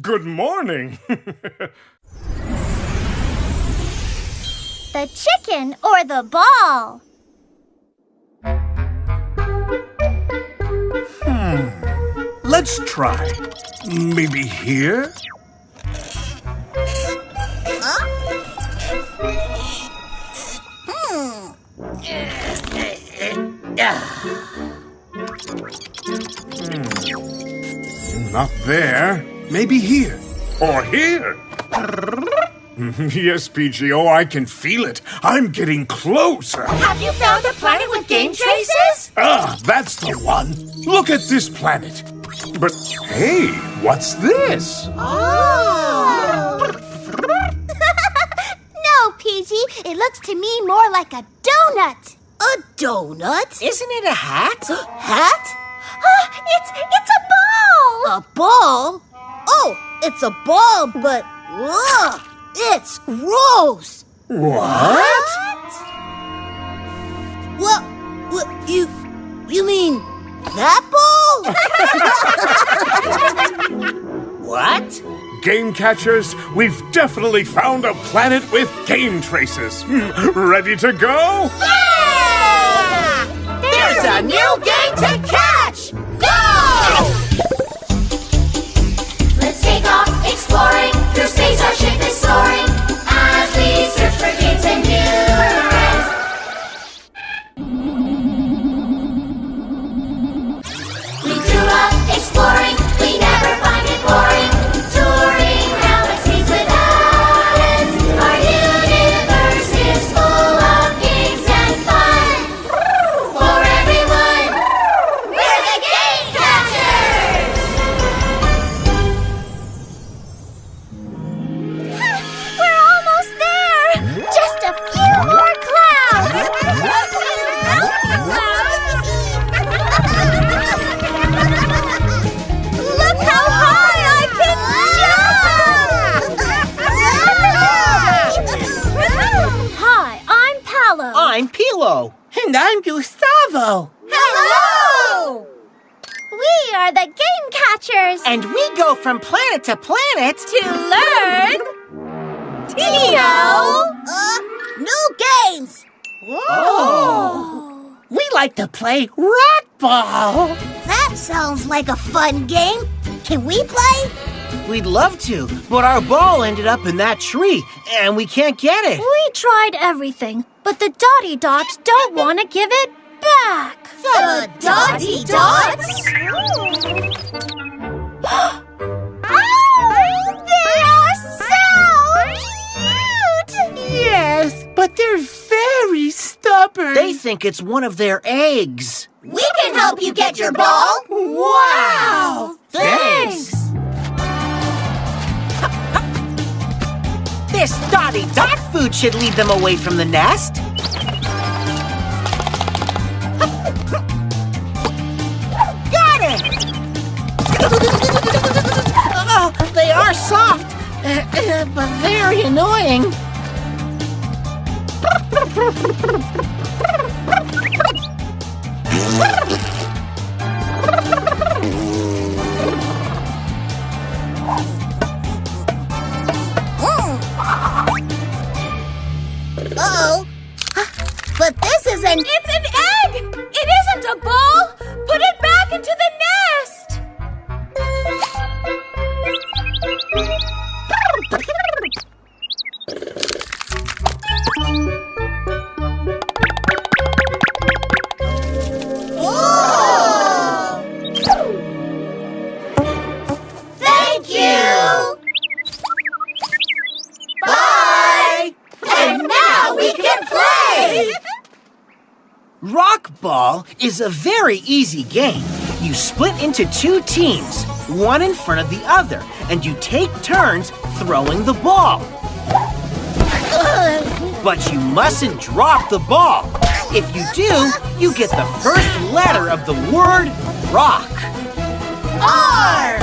Good morning. The chicken or the ball? Let's try. Maybe here? Not there. Maybe here. Or here. Yes, PG. Oh, I can feel it. I'm getting closer. Have you found a planet with game traces? Ah, that's the one. Look at this planet. But hey, what's this? Oh! No, PG. It looks to me more like a donut. A donut? Isn't it a hat? Hat? It's a ball! A ball? Oh, it's a ball, but ugh, it's gross. What? What? You mean that ball? What? Game catchers, we've definitely found a planet with game traces. Ready to go? Yeah! There's a new game to catch! Go! Let's take off exploring. Through space our ship is soaring. As we search for games and new friends. We grew up exploring. We never find it boring. Touring galaxies without ends. Our universe is full of games and fun. For everyone, we're the Game Catchers! We're almost there! Just a few more clouds! Look how high I can jump! Hi, I'm Paolo. I'm Pilo. And I'm Gustavo. Hello! We are the Game Catchers! And we go from planet to planet to learn... Tino! New games! Oh! We like to play rock ball. That sounds like a fun game. Can we play? We'd love to, but our ball ended up in that tree, and we can't get it. We tried everything, but the Dotty Dots don't want to give it back. The Dotty Dots? They are so cute! Yes, but they're very stubborn. They think it's one of their eggs. We can help you get your ball. Wow! Thanks! This Dotty Dot food should lead them away from the nest. Got it! Oh, they are soft, but very annoying. Uh-oh. But this isn't... It's an egg! It isn't a ball! Put it back into the nest! Oh! Thank you! Bye! And now we can play! Rock ball is a very easy game. You split into two teams, one in front of the other, and you take turns throwing the ball. But you mustn't drop the ball. If you do, you get the first letter of the word rock. R!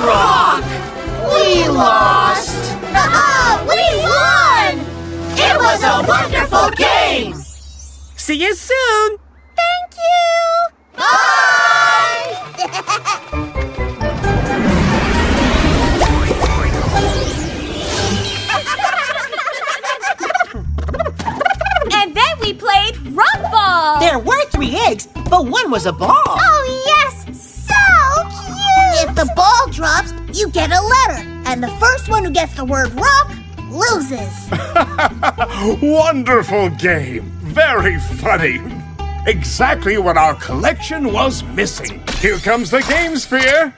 Rock! We lost! We won! It was a wonderful game! See you soon! Thank you! And then we played rock ball! There were 3 eggs, but one was a ball. Oh, yes! So cute! If the ball drops, you get a letter. And the first one who gets the word rock loses. Wonderful game. Very funny. Exactly what our collection was missing. Here comes the game sphere.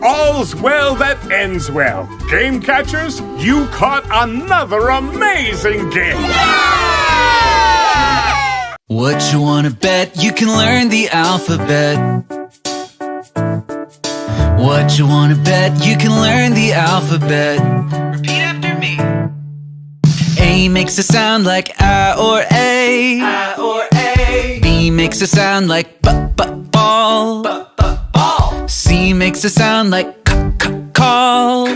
All's well that ends well. Game catchers, you caught another amazing game. What you wanna bet? You can learn the alphabet. What you wanna bet? You can learn the alphabet. Repeat after me. A makes a sound like I or A. I or A. B makes a sound like ball. Ball. C makes a sound like call.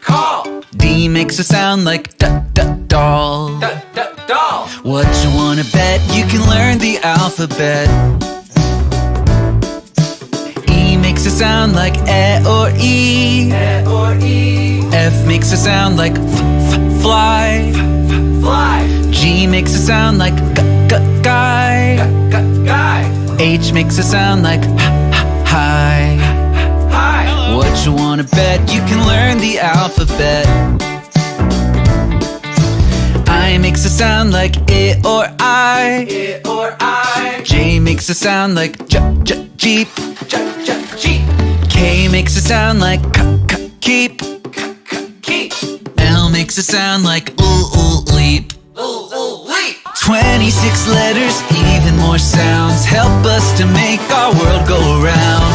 Call. D makes a sound like doll. Doll. What you wanna bet? You can learn the alphabet. E makes a sound like or E. Or E. F makes a sound like fly. Fly. G makes a sound like guy. Guy. H makes a sound like hi. Hi. What you wanna bet? You can learn the alphabet. I makes a sound like it or I. It or I. J makes a sound like Jeep. Jeep. K makes a sound like keep. Keep. L makes a sound like leap. Leap. 26 letters, even more sounds help us to make our world go around.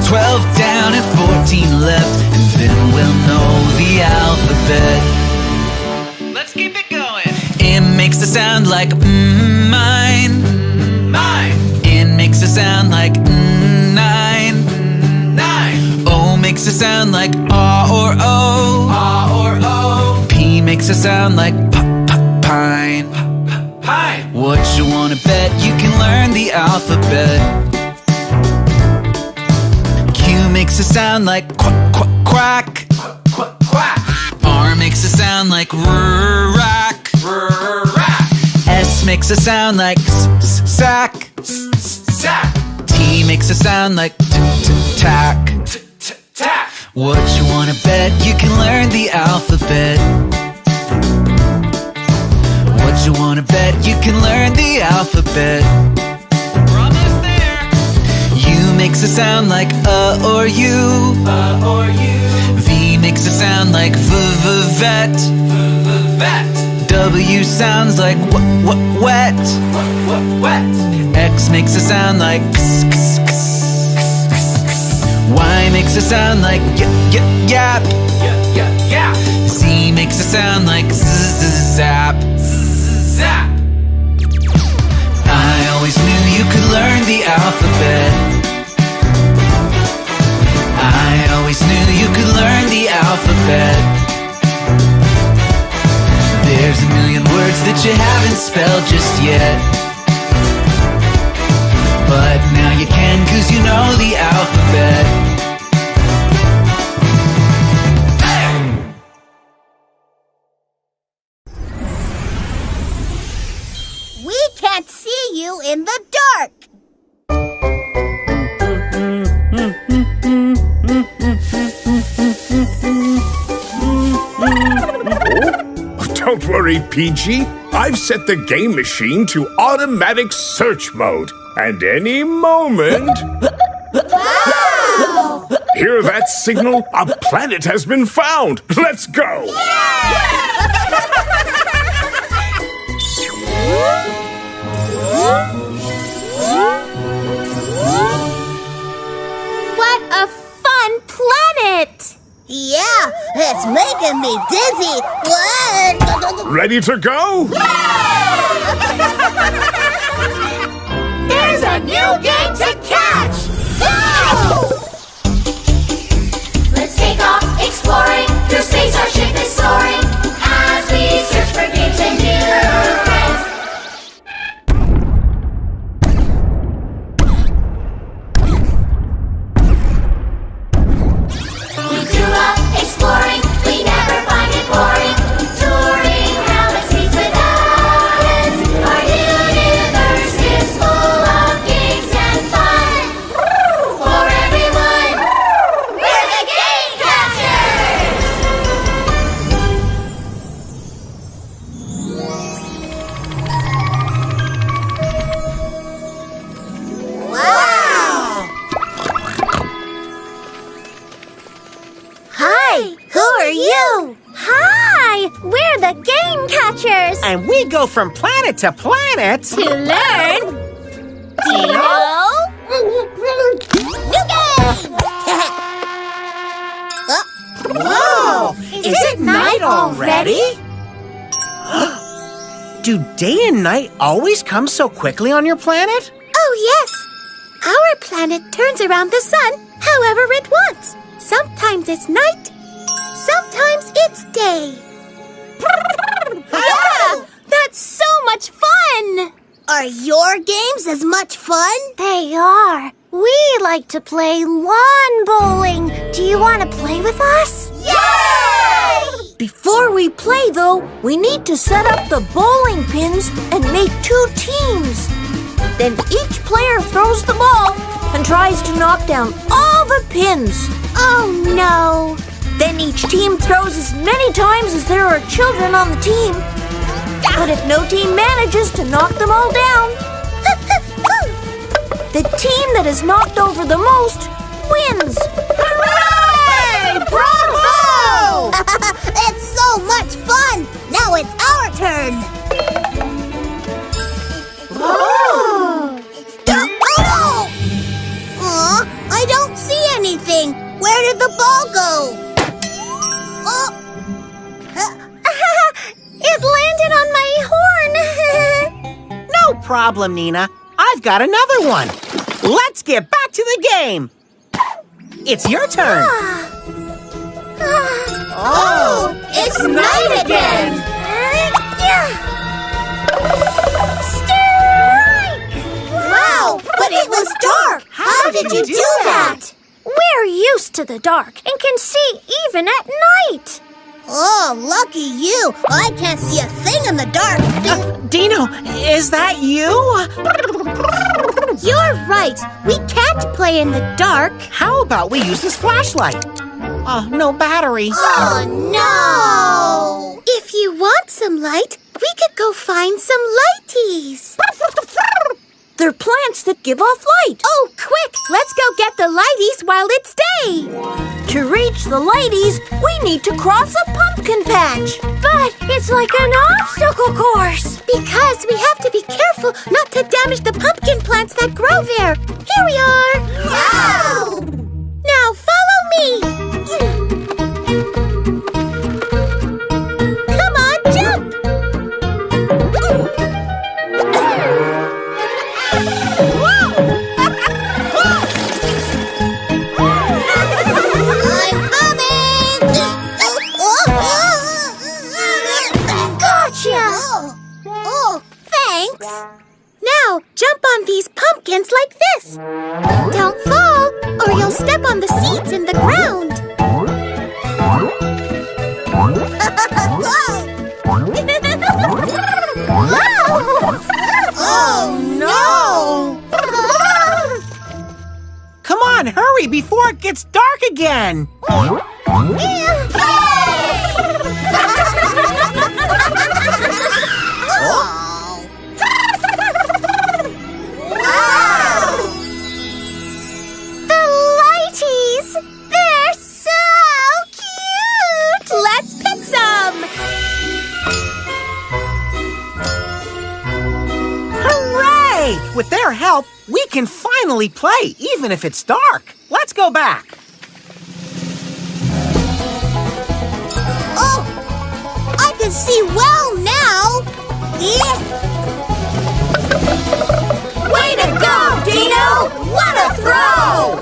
12 down and 14 left, and then we'll know the alphabet. Let's keep it going. M makes a sound like mine. Mine. N makes a sound like nine. Nine. O makes a sound like or O. Or O. P makes a sound like pine. Pine. What you wanna bet? You can learn the alphabet. Q makes a sound like quack. Quack. R makes a sound like rack. S makes a sound like sack. Sack. T makes a sound like tack. Tack. What you wanna bet? You can learn the alphabet. What you wanna bet? You can learn the alphabet. We're almost there. U makes a sound like or U. Or U. V makes a sound like vet. Vet. W sounds like wet. Wet. X makes a sound like Y makes a sound like yap. Yap. Z makes a sound like zap. Zap. I always knew you could learn the alphabet. I always knew you could learn the alphabet. There's a million words that you haven't spelled just yet, but now you can, 'cause you know the alphabet. We can't see you in the dark. Don't worry, PG. I've set the game machine to automatic search mode. And any moment... Wow! Hear that signal? A planet has been found! Let's go! What a fun planet! Yeah, it's making me dizzy. What? Ready to go? There's a new game to catch! Go! Let's take off exploring. Through space our ship is soaring. As we search for games and new friends. We grew up exploring. We never find it boring. Touring galaxies without ends. Our universe is full of games and fun. For everyone, we're the Game Catchers! Wow! Hi, who are you? Hi! We're the Game Catchers! And we go from planet to planet. To learn... Dino? New game! Whoa! Is it night already? Do day and night always come so quickly on your planet? Oh, yes! Our planet turns around the sun however it wants. Sometimes it's night, sometimes it's day. Wow! That's so much fun! Are your games as much fun? They are. We like to play lawn bowling. Do you want to play with us? Yay! Before we play, though, we need to set up the bowling pins and make 2 teams. Then each player throws the ball and tries to knock down all the pins. Oh, no. Then each team throws as many times as there are children on the team. But if no team manages to knock them all down, the team that is knocked over the most wins. Hooray! Bravo! It's so much fun! Now it's our turn! Oh! Oh! Aw, I don't see anything. Where did the ball go? Oh! It landed on my horn. No problem, Nina. I've got another one. Let's get back to the game. It's your turn. Oh! It's night again! Strike! Wow! But it was dark! How did you do that? We're used to the dark and can see even at night. Oh, lucky you! I can't see a thing in the dark. Dino, is that you? You're right. We can't play in the dark. How about we use this flashlight? Oh, no battery. Oh, no! If you want some light, we could go find some lighties. They're plants that give off light. Oh, quick! Let's go get the lighties while it's day. To reach the lighties, we need to cross a pumpkin patch. But it's like an obstacle course. Because we have to be careful not to damage the pumpkin plants that grow there. Here we are. Wow! Now follow me. Come on, jump. I'm coming! Gotcha. Oh, thanks! Now, jump on these pumpkins like this. Don't fall, or you'll step on the seeds in the ground. Oh, no! Come on, hurry before it gets dark again. The can finally play, even if it's dark. Let's go back. Oh! I can see well now! Yeah. Way to go, Dino! What a throw!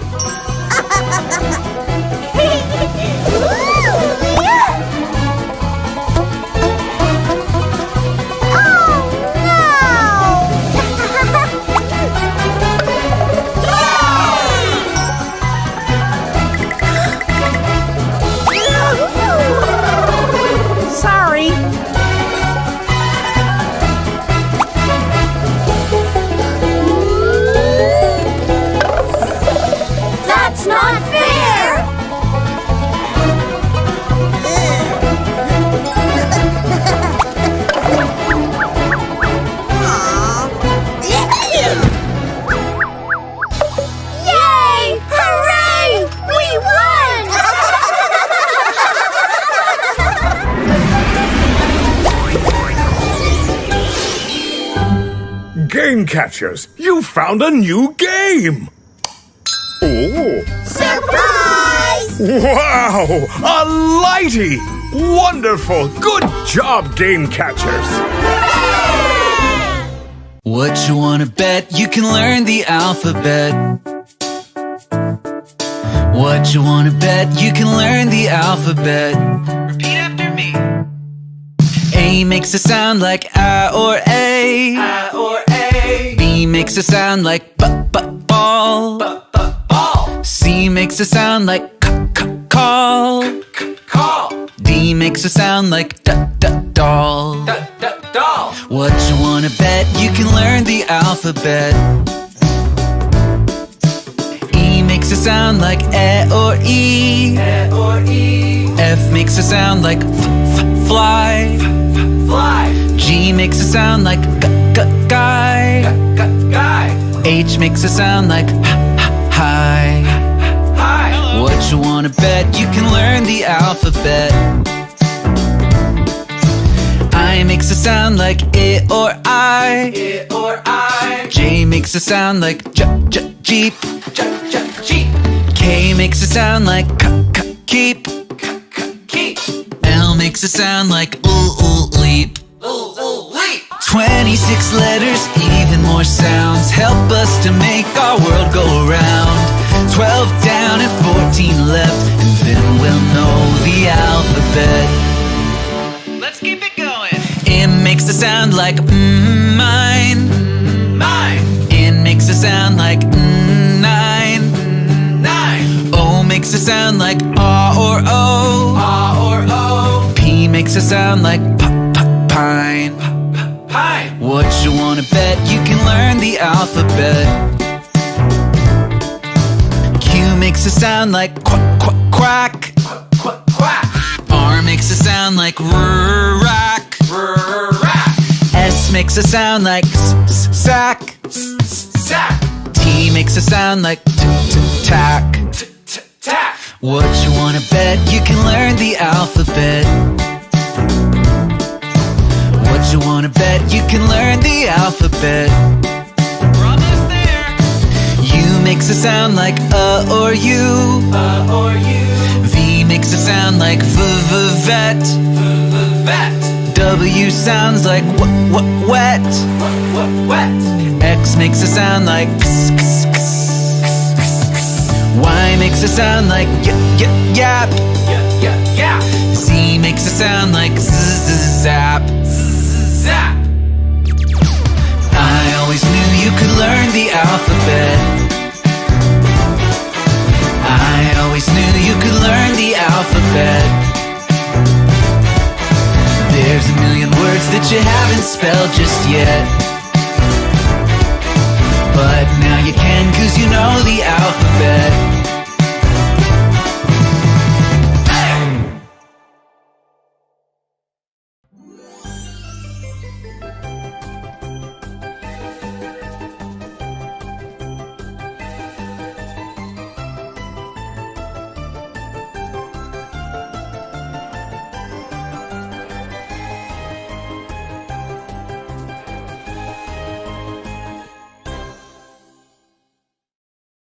Sorry. That's not fair! Yay! Hooray! We won! Game catchers, you found a new game! Oh! Surprise! Wow! A lighty! Wonderful! Good job, game catchers! What you wanna bet? You can learn the alphabet. What you wanna bet? You can learn the alphabet. Repeat after me. A makes a sound like A or A. A or A. B makes a sound like ball. Ball. C makes a sound like call. Call. D makes a sound like doll. Doll. What you wanna bet? You can learn the alphabet. E makes a sound like E or E. E or E. F makes a sound like fly. Fly. G makes a sound like guy. Guy. H makes a sound like hi. Hi. What you wanna bet? You can learn the alphabet. I makes a sound like I or I. I or I. J makes a sound like Jeep. Jeep. K makes a sound like keep. Keep. L makes a sound like leap. Leap. 26 letters, even more sounds help us to make our world go around. 12 down and 14 left, and then we'll know the alphabet. Let's keep it going. M makes a sound like mine. Mine. N makes a sound like nine. Nine. O makes a sound like ah or o. Ah or o. P makes a sound like pine. Pine. What you wanna bet? You can learn the alphabet. Q makes a sound like quack. Quack. Quack. R makes a sound like rack. Rack. S makes a sound like sack. Sack. T makes a sound like tack. Tack. What you wanna bet? You can learn the alphabet. What you wanna bet? You can learn the alphabet. We're almost there. U makes a sound like or U. Or U. V makes a sound like vet. Vet. W sounds like wet. Wet. X makes a sound like Y makes a sound like yap. Yap. Z makes a sound like zap. Zap. I always knew you could learn the alphabet. I always knew you could learn the alphabet. There's a million words that you haven't spelled just yet, but now you can, 'cause you know the alphabet.